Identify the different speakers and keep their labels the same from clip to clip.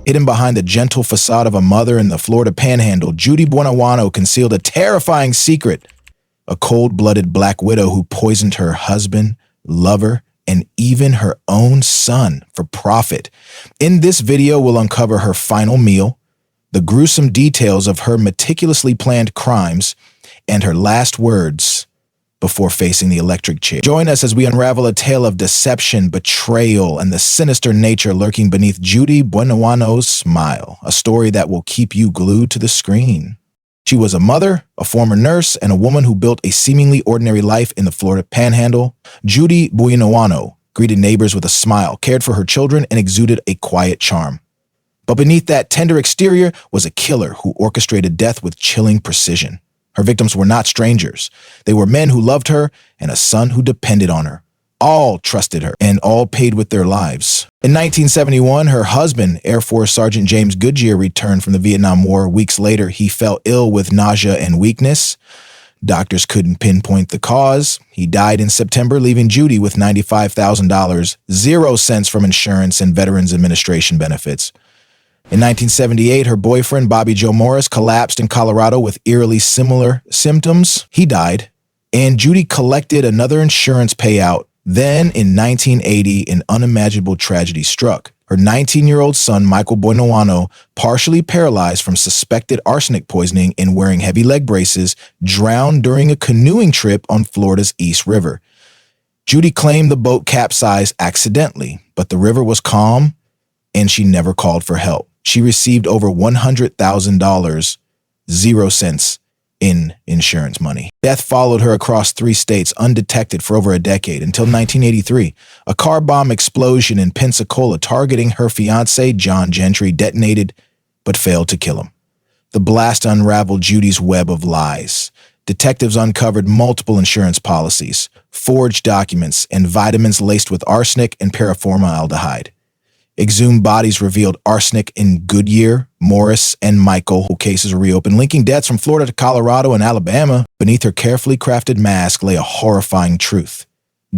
Speaker 1: Hidden behind the gentle facade of a mother in the Florida Panhandle, Judy Buenawano concealed a terrifying secret: a cold-blooded Black widow who poisoned her husband, lover, and even her own son for profit. In this video, we'll uncover her final meal, the gruesome details of her meticulously planned crimes, and her last words before facing the electric chair. Join us as we unravel a tale of deception, betrayal, and the sinister nature lurking beneath Judy Buenawano's smile, a story that will keep you glued to the screen. She was a mother, a former nurse, and a woman who built a seemingly ordinary life in the Florida Panhandle. Judy Buenawano greeted neighbors with a smile, cared for her children, and exuded a quiet charm. But beneath that tender exterior was a killer who orchestrated death with chilling precision. Her victims were not strangers. They were men who loved her and a son who depended on her. All trusted her and all paid with their lives. In 1971, her husband, Air Force Sergeant James Goodyear, returned from the Vietnam War. Weeks later, he fell ill with nausea and weakness. Doctors couldn't pinpoint the cause. He died in September, leaving Judy with $95,000, 0 cents from insurance and Veterans Administration benefits. In 1978, her boyfriend, Bobby Joe Morris, collapsed in Colorado with eerily similar symptoms. He died, and Judy collected another insurance payout. Then, in 1980, an unimaginable tragedy struck. Her 19-year-old son, Michael Buenawano, partially paralyzed from suspected arsenic poisoning and wearing heavy leg braces, drowned during a canoeing trip on Florida's East River. Judy claimed the boat capsized accidentally, but the river was calm, and she never called for help. She received over $100,000, 0 cents in insurance money. Death followed her across 3 states undetected for over a decade until 1983. A car bomb explosion in Pensacola targeting her fiancé, John Gentry, detonated but failed to kill him. The blast unraveled Judy's web of lies. Detectives uncovered multiple insurance policies, forged documents, and vitamins laced with arsenic and paraformaldehyde. Exhumed bodies revealed arsenic in Goodyear, Morris, and Michael, whose cases were reopened, linking deaths from Florida to Colorado and Alabama. Beneath her carefully crafted mask lay a horrifying truth.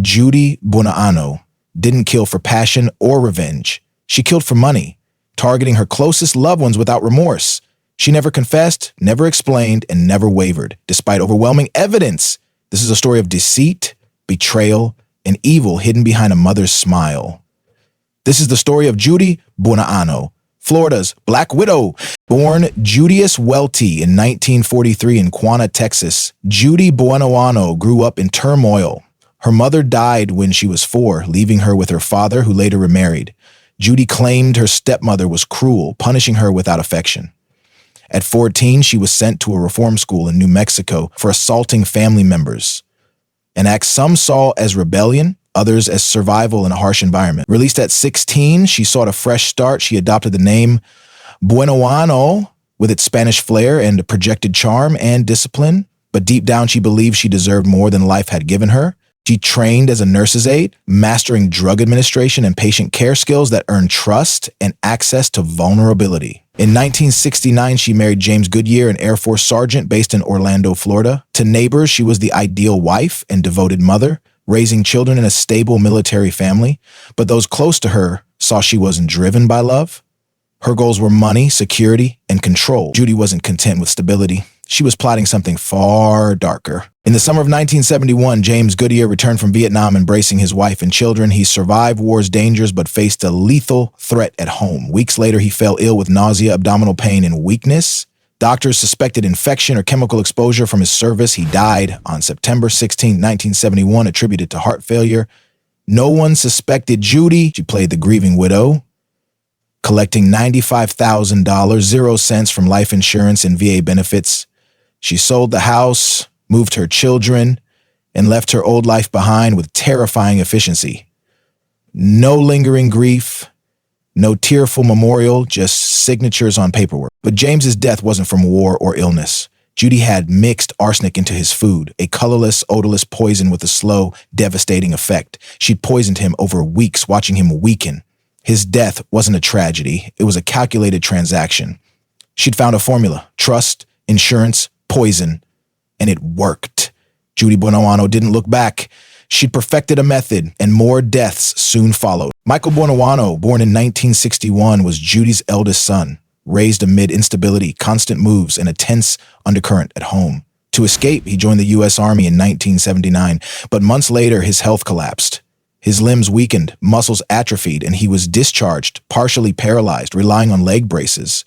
Speaker 1: Judy Buenawano didn't kill for passion or revenge. She killed for money, targeting her closest loved ones without remorse. She never confessed, never explained, and never wavered, despite overwhelming evidence. This is a story of deceit, betrayal, and evil hidden behind a mother's smile. This is the story of Judy Buenawano, Florida's Black Widow. Born Judius Welty in 1943 in Quanah, Texas, Judy Buenawano grew up in turmoil. Her mother died when she was 4, leaving her with her father, who later remarried. Judy claimed her stepmother was cruel, punishing her without affection. At 14, she was sent to a reform school in New Mexico for assaulting family members, an act some saw as rebellion, others as survival in a harsh environment. Released at 16, she sought a fresh start. She adopted the name Buenawano with its Spanish flair and projected charm and discipline. But deep down, she believed she deserved more than life had given her. She trained as a nurse's aide, mastering drug administration and patient care skills that earned trust and access to vulnerability. In 1969, she married James Goodyear, an Air Force sergeant based in Orlando, Florida. To neighbors, she was the ideal wife and devoted mother, raising children in a stable military family. But those close to her saw she wasn't driven by love. Her goals were money, security, and control. Judy wasn't content with stability. She was plotting something far darker. In the summer of 1971, James Goodyear returned from Vietnam, embracing his wife and children. He survived war's dangers, but faced a lethal threat at home. Weeks later, he fell ill with nausea, abdominal pain, and weakness. Doctors suspected infection or chemical exposure from his service. He died on September 16, 1971, attributed to heart failure. No one suspected Judy. She played the grieving widow, collecting $95,000, 0 cents from life insurance and VA benefits. She sold the house, moved her children, and left her old life behind with terrifying efficiency. No lingering grief, no tearful memorial, just signatures on paperwork. But James's death wasn't from war or illness. Judy had mixed arsenic into his food, a colorless, odorless poison with a slow, devastating effect. She'd poisoned him over weeks, watching him weaken. His death wasn't a tragedy. It was a calculated transaction. She'd found a formula: trust, insurance, poison, and it worked. Judy Buenawano didn't look back. She'd perfected a method, and more deaths soon followed. Michael Buonawanno, born in 1961, was Judy's eldest son, raised amid instability, constant moves, and a tense undercurrent at home. To escape, he joined the U.S. Army in 1979, but months later, his health collapsed. His limbs weakened, muscles atrophied, and he was discharged, partially paralyzed, relying on leg braces.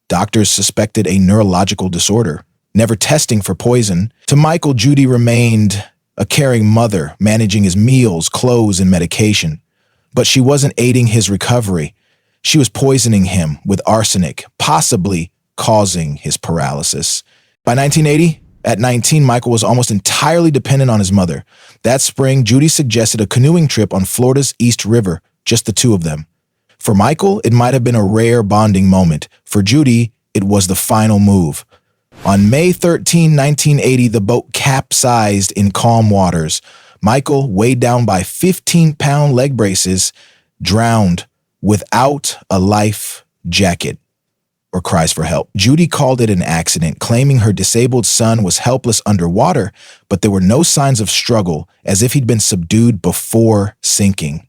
Speaker 1: Doctors suspected a neurological disorder, never testing for poison. To Michael, Judy remained a caring mother, managing his meals, clothes, and medication. But she wasn't aiding his recovery. She was poisoning him with arsenic, possibly causing his paralysis. By 1980, at 19, Michael was almost entirely dependent on his mother. That spring, Judy suggested a canoeing trip on Florida's East River, just the two of them. For Michael, it might have been a rare bonding moment. For Judy, it was the final move. On May 13, 1980, the boat capsized in calm waters. Michael, weighed down by 15-pound leg braces, drowned without a life jacket or cries for help. Judy called it an accident, claiming her disabled son was helpless underwater, but there were no signs of struggle, as if he'd been subdued before sinking.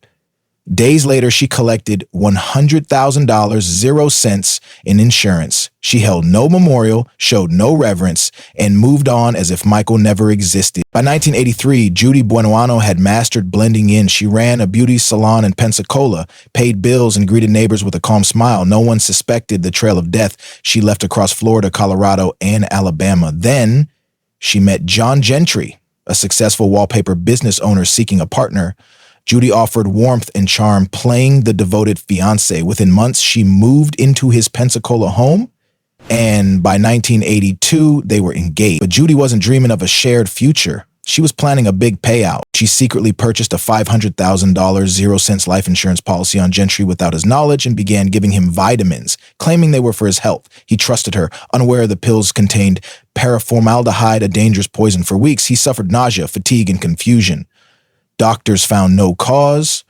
Speaker 1: Days later, she collected $100,000, 0 cents in insurance. She held no memorial, showed no reverence, and moved on as if Michael never existed. By 1983, Judy Buonawanno had mastered blending in. She ran a beauty salon in Pensacola, paid bills, and greeted neighbors with a calm smile. No one suspected the trail of death she left across Florida, Colorado, and Alabama. Then she met John Gentry, a successful wallpaper business owner seeking a partner. Judy offered warmth and charm, playing the devoted fiancé. Within months, she moved into his Pensacola home, and by 1982, they were engaged. But Judy wasn't dreaming of a shared future. She was planning a big payout. She secretly purchased a $500,000 0 cents life insurance policy on Gentry without his knowledge and began giving him vitamins, claiming they were for his health. He trusted her, unaware the pills contained paraformaldehyde, a dangerous poison. For weeks, he suffered nausea, fatigue, and confusion. Doctors found no cause.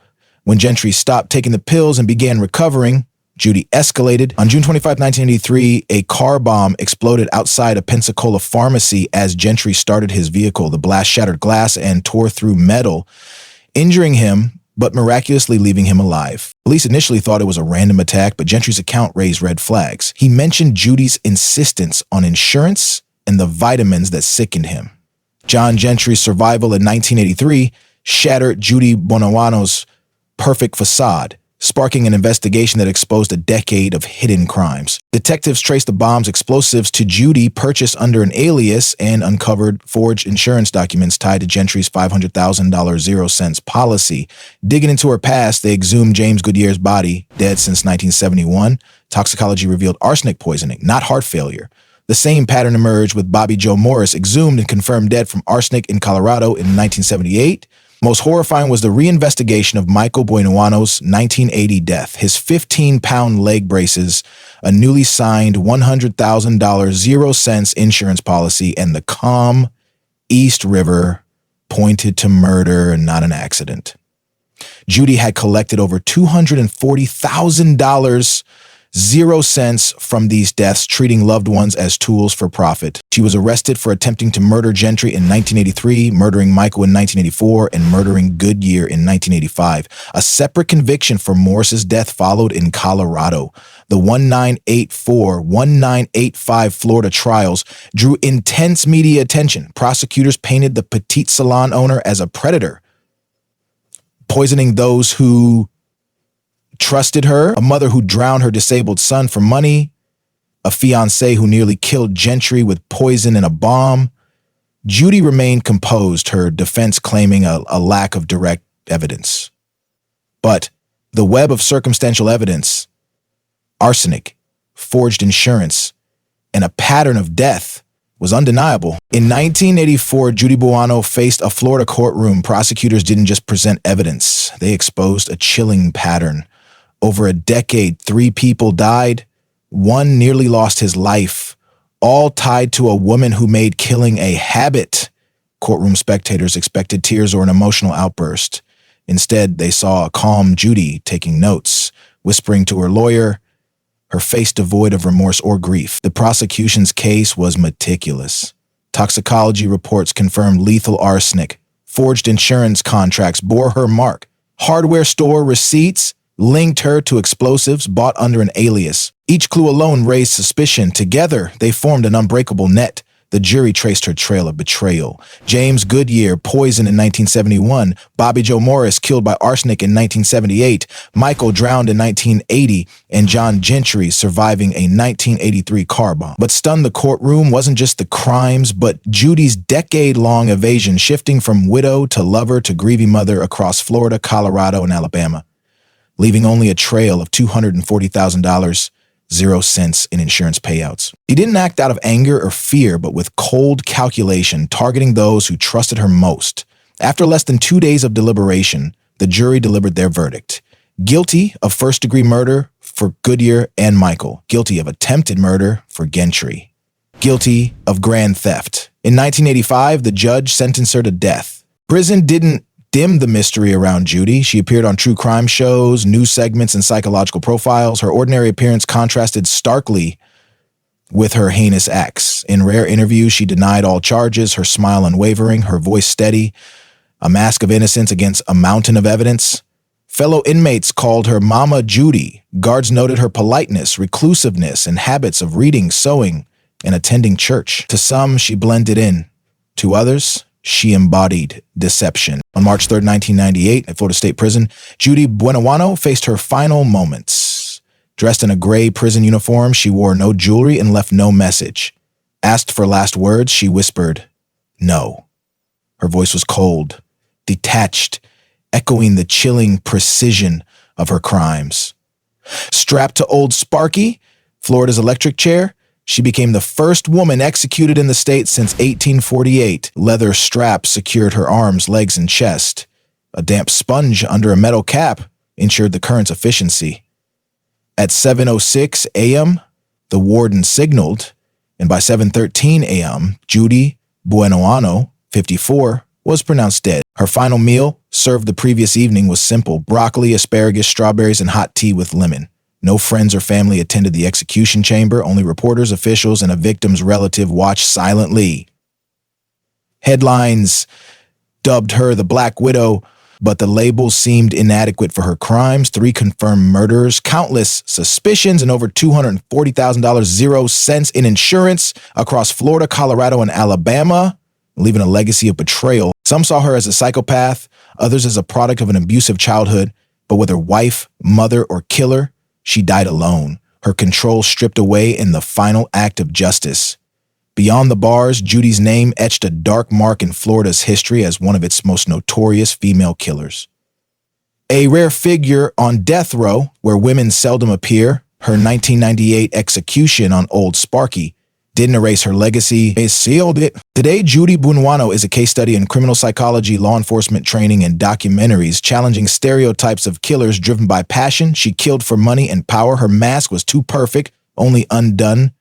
Speaker 1: When Gentry stopped taking the pills and began recovering, Judy escalated. On June 25, 1983, a car bomb exploded outside a Pensacola pharmacy as Gentry started his vehicle. The blast shattered glass and tore through metal, injuring him, but miraculously leaving him alive. Police initially thought it was a random attack, but Gentry's account raised red flags. He mentioned Judy's insistence on insurance and the vitamins that sickened him. John Gentry's survival in 1983 shattered Judy Buonawanno's perfect facade, sparking an investigation that exposed a decade of hidden crimes. Detectives traced the bomb's explosives to Judy, purchased under an alias, and uncovered forged insurance documents tied to Gentry's $500,000 0 cents policy. Digging into her past, they exhumed James Goodyear's body, dead since 1971. Toxicology revealed arsenic poisoning, not heart failure. The same pattern emerged with Bobby Joe Morris, exhumed and confirmed dead from arsenic in Colorado in 1978. Most horrifying was the reinvestigation of Michael Buonawanno's 1980 death, his 15-pound leg braces, a newly signed $100,000 0 cents insurance policy, and the calm East River pointed to murder and not an accident. Judy had collected over $240,000 0 cents from these deaths, treating loved ones as tools for profit. She was arrested for attempting to murder Gentry in 1983, murdering Michael in 1984, and murdering Goodyear in 1985. A separate conviction for Morris's death followed in Colorado. The 1984-1985 Florida trials drew intense media attention. Prosecutors painted the petite salon owner as a predator, poisoning those who trusted her, a mother who drowned her disabled son for money, a fiancé who nearly killed Gentry with poison in a bomb. Judy remained composed, her defense claiming a lack of direct evidence. But the web of circumstantial evidence, arsenic, forged insurance, and a pattern of death was undeniable. In 1984, Judy Buonawanno faced a Florida courtroom. Prosecutors didn't just present evidence, they exposed a chilling pattern. Over a decade, 3 people died, 1 nearly lost his life, all tied to a woman who made killing a habit. Courtroom spectators expected tears or an emotional outburst. Instead, they saw a calm Judy taking notes, whispering to her lawyer, her face devoid of remorse or grief. The prosecution's case was meticulous. Toxicology reports confirmed lethal arsenic, Forged insurance contracts bore her mark. Hardware store receipts linked her to explosives bought under an alias. Each clue alone raised suspicion. Together, they formed an unbreakable net. The jury traced her trail of betrayal. James Goodyear poisoned in 1971, Bobby Joe Morris killed by arsenic in 1978, Michael drowned in 1980, and John Gentry surviving a 1983 car bomb. But stunned the courtroom wasn't just the crimes, but Judy's decade-long evasion, shifting from widow to lover to grieving mother across Florida, Colorado, and Alabama, leaving only a trail of $240,000, 0 cents in insurance payouts. He didn't act out of anger or fear, but with cold calculation, targeting those who trusted her most. After less than 2 days of deliberation, the jury delivered their verdict. Guilty of first-degree murder for Goodyear and Michael. Guilty of attempted murder for Gentry. Guilty of grand theft. In 1985, the judge sentenced her to death. Prison didn't dim the mystery around Judy. She appeared on true crime shows, news segments, and psychological profiles. Her ordinary appearance contrasted starkly with her heinous acts. In rare interviews, she denied all charges, her smile unwavering, her voice steady, a mask of innocence against a mountain of evidence. Fellow inmates called her Mama Judy. Guards noted her politeness, reclusiveness, and habits of reading, sewing, and attending church. To some, she blended in. To others, she embodied deception. On March 3, 1998, at Florida State Prison, Judy Buenoano faced her final moments. Dressed in a gray prison uniform, she wore no jewelry and left no message. Asked for last words, she whispered, "No." Her voice was cold, detached, echoing the chilling precision of her crimes. Strapped to Old Sparky, Florida's electric chair, she became the first woman executed in the state since 1848. Leather straps secured her arms, legs, and chest. A damp sponge under a metal cap ensured the current's efficiency. At 7:06 a.m., the warden signaled, and by 7:13 a.m., Judy Buenoano, 54, was pronounced dead. Her final meal, served the previous evening, was simple: broccoli, asparagus, strawberries, and hot tea with lemon. No friends or family attended the execution chamber. Only reporters, officials, and a victim's relative watched silently. Headlines dubbed her the Black Widow, but the label seemed inadequate for her crimes. 3 confirmed murders, countless suspicions, and over $240,000, 0 cents in insurance across Florida, Colorado, and Alabama, leaving a legacy of betrayal. Some saw her as a psychopath, others as a product of an abusive childhood, but whether wife, mother, or killer, she died alone, her control stripped away in the final act of justice. Beyond the bars, Judy's name etched a dark mark in Florida's history as one of its most notorious female killers. A rare figure on death row, where women seldom appear, her 1998 execution on Old Sparky didn't erase her legacy, it sealed it. Today, Judy Buenoano is a case study in criminal psychology, law enforcement training, and documentaries, challenging stereotypes of killers driven by passion. She killed for money and power. Her mask was too perfect, only undone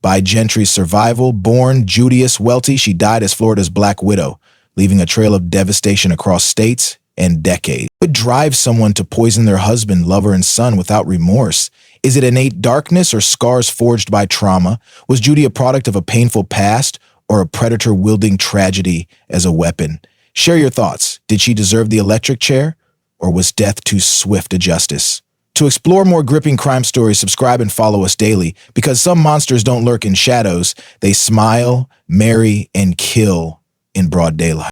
Speaker 1: by Gentry's survival. Born Judius Welty, she died as Florida's Black Widow, leaving a trail of devastation across states and decades. What drives someone to poison their husband, lover, and son without remorse? Is it innate darkness or scars forged by trauma? Was Judy a product of a painful past or a predator wielding tragedy as a weapon? Share your thoughts. Did she deserve the electric chair, or was death too swift a justice? To explore more gripping crime stories, subscribe and follow us daily, because some monsters don't lurk in shadows. They smile, marry, and kill in broad daylight.